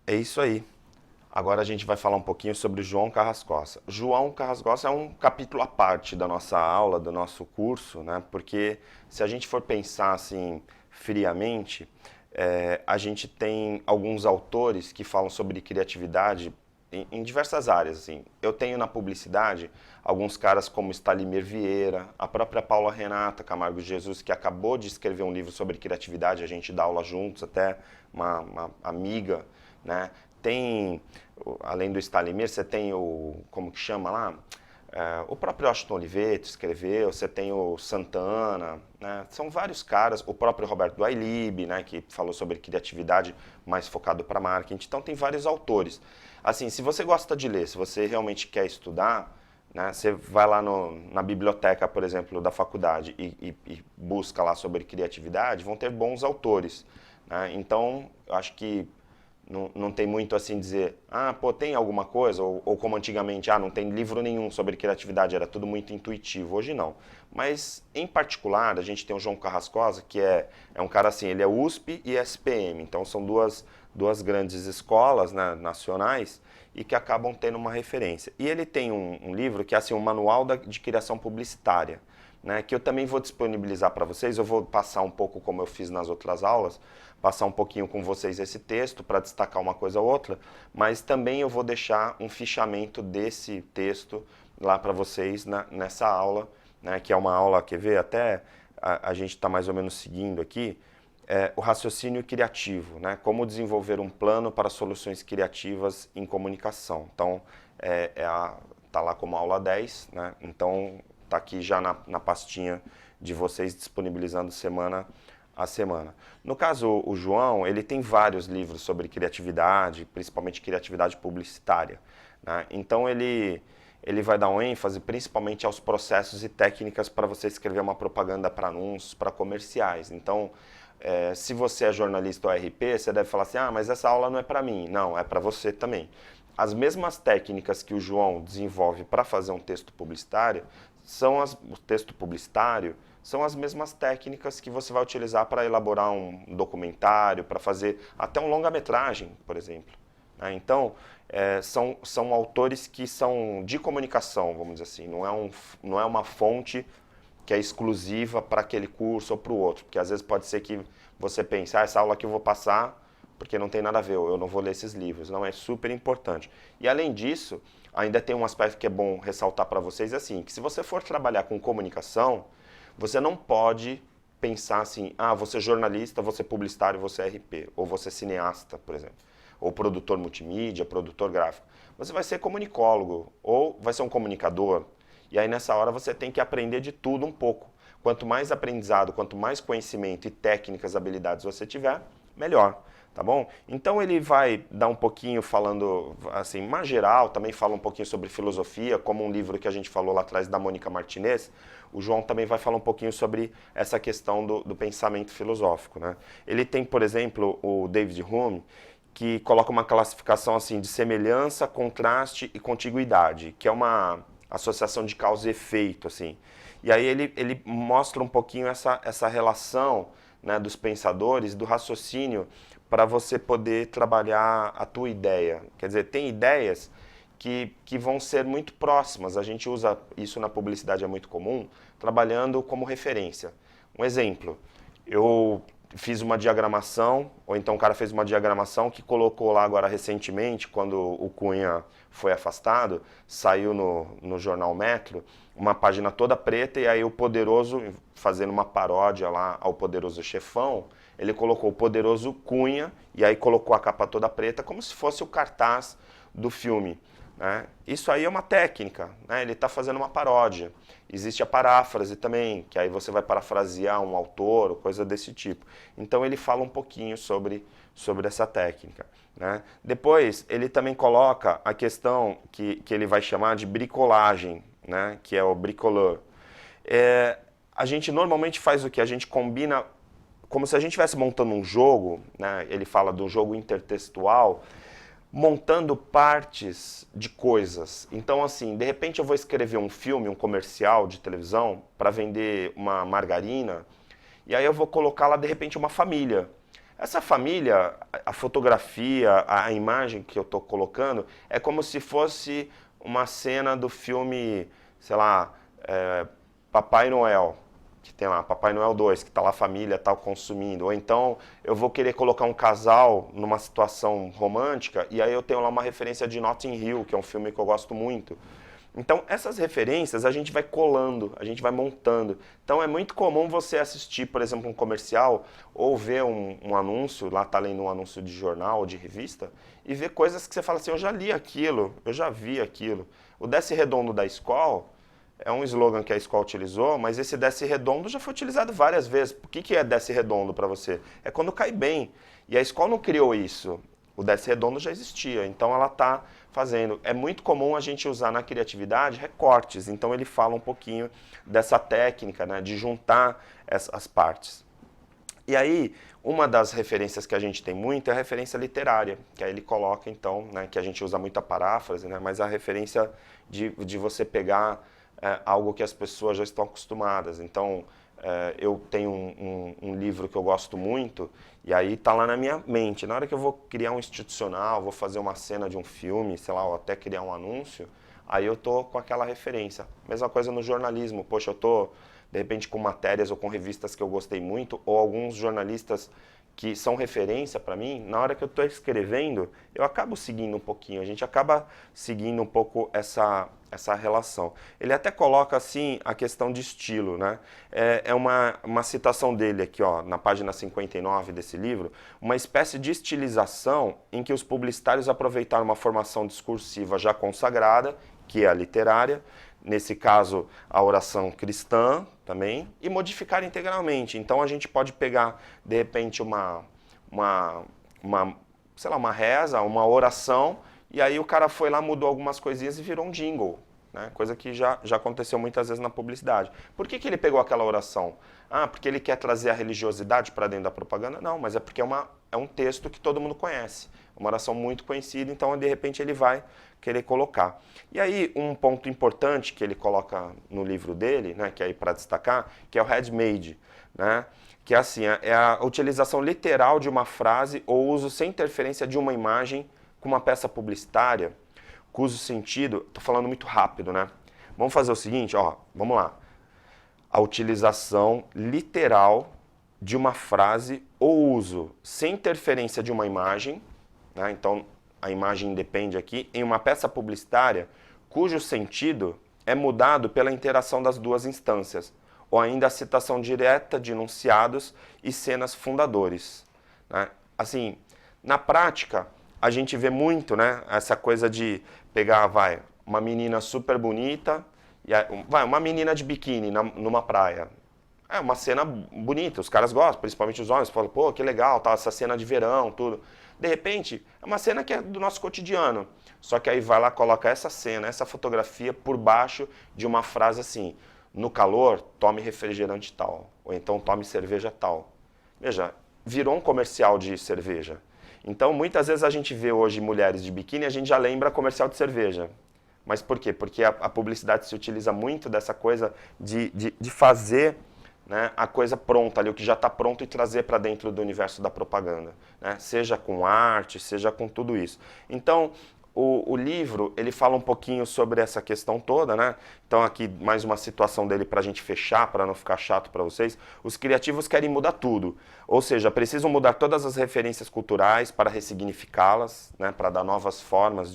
É isso aí. Agora a gente vai falar um pouquinho sobre João Carrascosa. João Carrascosa é um capítulo à parte da nossa aula, do nosso curso, né? Porque se a gente for pensar assim friamente, a gente tem alguns autores que falam sobre criatividade em diversas áreas. Assim. Eu tenho na publicidade alguns caras como Stalimir Vieira, a própria Paula Renata Camargo de Jesus, que acabou de escrever um livro sobre criatividade, a gente dá aula juntos, até uma amiga, né? Tem, além do Stalimir, você tem o, como que chama lá? O próprio Washington Oliveto escreveu, você tem o Santana, né? São vários caras, o próprio Roberto Duailib, né, que falou sobre criatividade mais focado para marketing. Então tem vários autores. Assim, se você gosta de ler, se você realmente quer estudar, né, você vai lá na biblioteca, por exemplo, da faculdade e busca lá sobre criatividade, vão ter bons autores. Né? Então, eu acho que não tem muito assim dizer, ah, pô, tem alguma coisa? Ou como antigamente, ah, não tem livro nenhum sobre criatividade, era tudo muito intuitivo. Hoje não. Mas, em particular, a gente tem o João Carrascosa, que é um cara assim, ele é USP e SPM, então são duas grandes escolas, né, nacionais e que acabam tendo uma referência. E ele tem um livro que é assim, um manual de criação publicitária, né, que eu também vou disponibilizar para vocês. Eu vou passar um pouco como eu fiz nas outras aulas, passar um pouquinho com vocês esse texto para destacar uma coisa ou outra, mas também eu vou deixar um fichamento desse texto lá para vocês nessa aula, né, que é uma aula, quer ver, até a gente está mais ou menos seguindo aqui, o raciocínio criativo, né, como desenvolver um plano para soluções criativas em comunicação. Então, tá lá como aula 10, né, então tá aqui já na pastinha de vocês disponibilizando semana a semana. No caso, o João, ele tem vários livros sobre criatividade, principalmente criatividade publicitária. Né? Então, ele vai dar um ênfase principalmente aos processos e técnicas para você escrever uma propaganda para anúncios, para comerciais. Então, se você é jornalista ou RP, você deve falar assim, ah, mas essa aula não é para mim. Não, é para você também. As mesmas técnicas que o João desenvolve para fazer um texto publicitário, o texto publicitário são as mesmas técnicas que você vai utilizar para elaborar um documentário, para fazer até um longa-metragem, por exemplo. Né? Então, são autores que são de comunicação, vamos dizer assim, não é uma fonte que é exclusiva para aquele curso ou para o outro, porque às vezes pode ser que você pense, ah, essa aula aqui eu vou passar porque não tem nada a ver, eu não vou ler esses livros. Não, é super importante. E além disso, ainda tem um aspecto que é bom ressaltar para vocês, assim, que se você for trabalhar com comunicação, você não pode pensar assim, ah, você é jornalista, você é publicitário, você é RP, ou você é cineasta, por exemplo, ou produtor multimídia, produtor gráfico. Você vai ser comunicólogo, ou vai ser um comunicador, e aí nessa hora você tem que aprender de tudo um pouco. Quanto mais aprendizado, quanto mais conhecimento e técnicas, habilidades você tiver, melhor. Tá bom? Então ele vai dar um pouquinho falando, assim, mais geral, também fala um pouquinho sobre filosofia, como um livro que a gente falou lá atrás da Mônica Martinez. O João também vai falar um pouquinho sobre essa questão do pensamento filosófico. Né? Ele tem, por exemplo, o David Hume, que coloca uma classificação assim de semelhança, contraste e contiguidade, que é uma associação de causa e efeito. Assim. E aí ele mostra um pouquinho essa relação, né, dos pensadores, do raciocínio, para você poder trabalhar a tua ideia. Quer dizer, tem ideias que vão ser muito próximas. A gente usa isso na publicidade, é muito comum, trabalhando como referência. Um exemplo, eu fiz uma diagramação, ou então o cara fez uma diagramação que colocou lá agora recentemente, quando o Cunha foi afastado, saiu no jornal Metro, uma página toda preta, e aí o Poderoso, fazendo uma paródia lá ao Poderoso Chefão, ele colocou o Poderoso Cunha, e aí colocou a capa toda preta, como se fosse o cartaz do filme. Né? Isso aí é uma técnica, né? Ele está fazendo uma paródia. Existe a paráfrase também, que aí você vai parafrasear um autor, ou coisa desse tipo. Então ele fala um pouquinho sobre essa técnica. Né? Depois ele também coloca a questão que ele vai chamar de bricolagem, né? Que é o bricoleur. A gente normalmente faz o que? A gente combina, como se a gente estivesse montando um jogo, né? Ele fala do jogo intertextual, montando partes de coisas. Então, assim, de repente eu vou escrever um filme, um comercial de televisão para vender uma margarina, e aí eu vou colocar lá, de repente, uma família. Essa família, a fotografia, a imagem que eu estou colocando, é como se fosse uma cena do filme, sei lá, Papai Noel, que tem lá, Papai Noel 2, que está lá a família, tal, consumindo. Ou então eu vou querer colocar um casal numa situação romântica, e aí eu tenho lá uma referência de Notting Hill, que é um filme que eu gosto muito. Então, essas referências a gente vai colando, a gente vai montando. Então, é muito comum você assistir, por exemplo, um comercial ou ver um anúncio, lá tá lendo um anúncio de jornal ou de revista, e ver coisas que você fala assim, eu já li aquilo, eu já vi aquilo. O Desce Redondo da Skol é um slogan que a Skol utilizou, mas esse Desce Redondo já foi utilizado várias vezes. O que é Desce Redondo para você? É quando cai bem. E a Skol não criou isso. O Desce Redondo já existia, então ela está fazendo. É muito comum a gente usar na criatividade recortes, então ele fala um pouquinho dessa técnica, né, de juntar as partes. E aí, uma das referências que a gente tem muito é a referência literária, que aí ele coloca, então, né, que a gente usa muito a paráfrase, né, mas a referência de você pegar algo que as pessoas já estão acostumadas. Então, eu tenho um livro que eu gosto muito, e aí está lá na minha mente. Na hora que eu vou criar um institucional, vou fazer uma cena de um filme, sei lá, ou até criar um anúncio, aí eu tô com aquela referência. Mesma coisa no jornalismo. Poxa, eu tô, de repente, com matérias ou com revistas que eu gostei muito, ou alguns jornalistas que são referência para mim, na hora que eu estou escrevendo, eu acabo seguindo um pouquinho, a gente acaba seguindo um pouco essa relação. Ele até coloca assim a questão de estilo, né? É uma citação dele aqui, ó, na página 59 desse livro, uma espécie de estilização em que os publicitários aproveitaram uma formação discursiva já consagrada, que é a literária, nesse caso a oração cristã também, e modificar integralmente. Então a gente pode pegar, de repente, sei lá, uma reza, uma oração, e aí o cara foi lá, mudou algumas coisinhas e virou um jingle, né? Coisa que já aconteceu muitas vezes na publicidade. Por que ele pegou aquela oração? Ah, porque ele quer trazer a religiosidade para dentro da propaganda? Não, mas é porque é um texto que todo mundo conhece, uma oração muito conhecida, então de repente ele vai querer colocar. E aí um ponto importante que ele coloca no livro dele, né, que é aí para destacar, que é o handmade, né, que é assim, é a utilização literal de uma frase ou uso sem interferência de uma imagem com uma peça publicitária, cujo sentido, estou falando muito rápido, né? Vamos fazer o seguinte, ó, vamos lá. A utilização literal de uma frase ou uso sem interferência de uma imagem, né? Então a imagem depende aqui, em uma peça publicitária cujo sentido é mudado pela interação das duas instâncias, ou ainda a citação direta de enunciados e cenas fundadores, né? Assim, na prática, a gente vê muito, né, essa coisa de pegar, uma menina super bonita, uma menina de biquíni numa praia. É uma cena bonita, os caras gostam, principalmente os homens, falam, pô, que legal, tá, essa cena de verão, tudo. De repente, é uma cena que é do nosso cotidiano. Só que aí vai lá, coloca essa cena, essa fotografia por baixo de uma frase assim, no calor, tome refrigerante tal, ou então tome cerveja tal. Veja, virou um comercial de cerveja. Então, muitas vezes a gente vê hoje mulheres de biquíni e a gente já lembra comercial de cerveja. Mas por quê? Porque a publicidade se utiliza muito dessa coisa de fazer, né, a coisa pronta ali, o que já está pronto e trazer para dentro do universo da propaganda, né? Seja com arte, seja com tudo isso. Então, o livro, ele fala um pouquinho sobre essa questão toda, né? Então aqui mais uma situação dele para a gente fechar, para não ficar chato para vocês. Os criativos querem mudar tudo, ou seja, precisam mudar todas as referências culturais para ressignificá-las, né? Para dar novas formas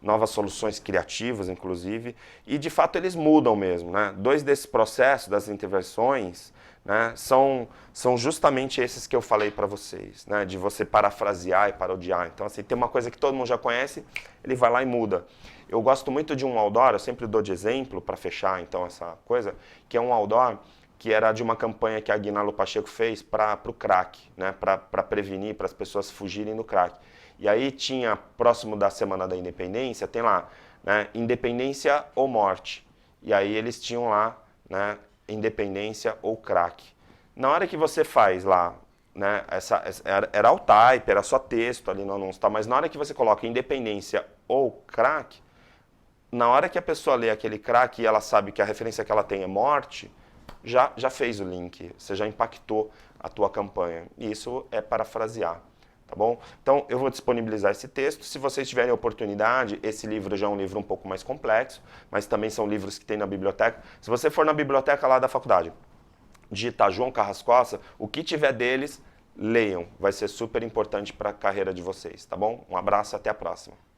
novas soluções criativas, inclusive, e de fato eles mudam mesmo, né? Dois desses processos, das intervenções, né, são justamente esses que eu falei para vocês, né, de você parafrasear e parodiar. Então, assim, tem uma coisa que todo mundo já conhece, ele vai lá e muda. Eu gosto muito de um outdoor, eu sempre dou de exemplo para fechar, então, essa coisa, que é um outdoor que era de uma campanha que a Aguinaldo Pacheco fez para o crack, né, para prevenir, para as pessoas fugirem do crack. E aí tinha, próximo da Semana da Independência, tem lá, né, Independência ou Morte. E aí eles tinham lá, né, Independência ou crack. Na hora que você faz lá, né, era o type, era só texto ali no anúncio, tá? Mas na hora que você coloca Independência ou crack, na hora que a pessoa lê aquele crack e ela sabe que a referência que ela tem é morte, já fez o link, você já impactou a tua campanha. E isso é parafrasear. Tá bom? Então, eu vou disponibilizar esse texto. Se vocês tiverem oportunidade, esse livro já é um livro um pouco mais complexo, mas também são livros que tem na biblioteca. Se você for na biblioteca lá da faculdade, digitar João Carrascosa, o que tiver deles, leiam. Vai ser super importante para a carreira de vocês, tá bom? Um abraço, até a próxima.